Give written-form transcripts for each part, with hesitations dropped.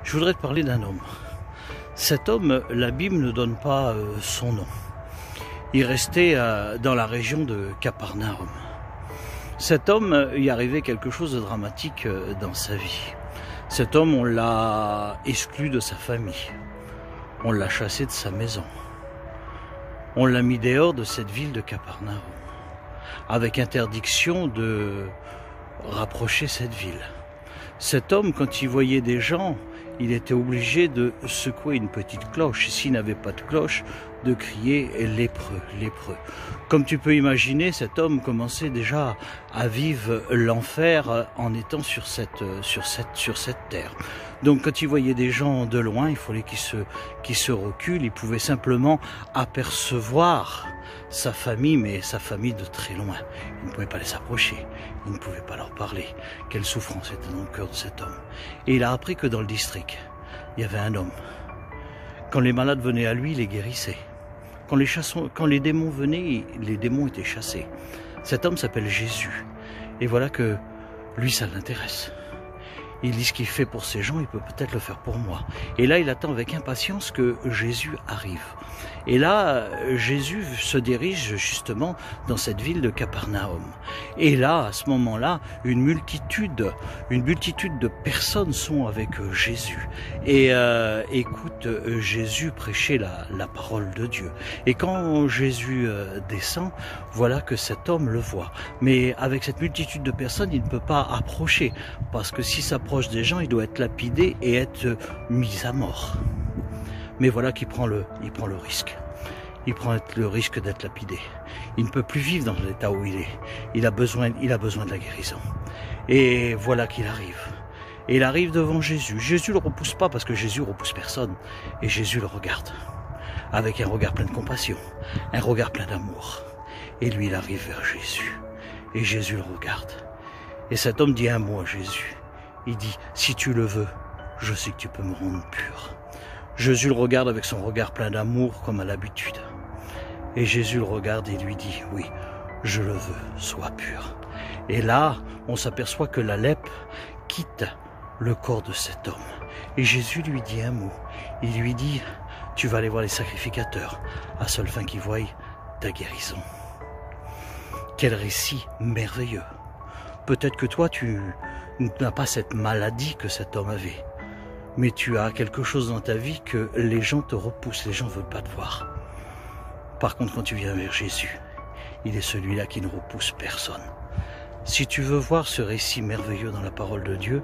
Je voudrais te parler d'un homme. Cet homme, la Bible ne donne pas son nom. Il restait dans la région de Capernaum. Cet homme, il arrivait quelque chose de dramatique dans sa vie. Cet homme, on l'a exclu de sa famille. On l'a chassé de sa maison. On l'a mis dehors de cette ville de Capernaum, avec interdiction de rapprocher cette ville. Cet homme, quand il voyait des gens, il était obligé de secouer une petite cloche. S'il n'avait pas de cloche, de crier « lépreux, lépreux ». Comme tu peux imaginer, cet homme commençait déjà à vivre l'enfer en étant sur cette terre. Donc quand il voyait des gens de loin, il fallait qu'il se recule. Il pouvait simplement apercevoir sa famille, mais sa famille de très loin. Il ne pouvait pas les approcher, il ne pouvait pas leur parler. Quelle souffrance était dans le cœur de cet homme. Et il a appris que dans le district, il y avait un homme. Quand les malades venaient à lui, il les guérissait. Quand les démons venaient, les démons étaient chassés. Cet homme s'appelle Jésus. Et voilà que lui, ça l'intéresse. Il dit ce qu'il fait pour ces gens, il peut peut-être le faire pour moi. Et là, il attend avec impatience que Jésus arrive. Et là, Jésus se dirige justement dans cette ville de Capernaum. Et là, à ce moment-là, une multitude de personnes sont avec Jésus et écoutent Jésus prêcher la parole de Dieu. Et quand Jésus descend, voilà que cet homme le voit. Mais avec cette multitude de personnes, il ne peut pas approcher, parce que s'il s'approche des gens, il doit être lapidé et être mis à mort. Mais voilà qu'il prend le risque. Il prend le risque d'être lapidé. Il ne peut plus vivre dans l'état où il est. Il a besoin de la guérison. Et voilà qu'il arrive. Et il arrive devant Jésus. Jésus ne le repousse pas, parce que Jésus ne repousse personne. Et Jésus le regarde avec un regard plein de compassion, un regard plein d'amour. Et lui, il arrive vers Jésus. Et Jésus le regarde. Et cet homme dit un mot à Jésus. Il dit, si tu le veux, je sais que tu peux me rendre pur. Jésus le regarde avec son regard plein d'amour, comme à l'habitude. Et Jésus le regarde et lui dit, oui, je le veux, sois pur. Et là, on s'aperçoit que la lèpre quitte le corps de cet homme. Et Jésus lui dit un mot. Il lui dit, tu vas aller voir les sacrificateurs, à seule fin qu'ils voient ta guérison. Quel récit merveilleux. Peut-être que toi, tu n'as pas cette maladie que cet homme avait. Mais tu as quelque chose dans ta vie que les gens te repoussent, les gens ne veulent pas te voir. Par contre, quand tu viens vers Jésus, il est celui-là qui ne repousse personne. Si tu veux voir ce récit merveilleux dans la parole de Dieu,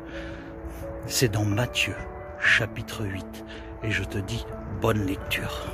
c'est dans Matthieu, chapitre 8. Et je te dis, bonne lecture.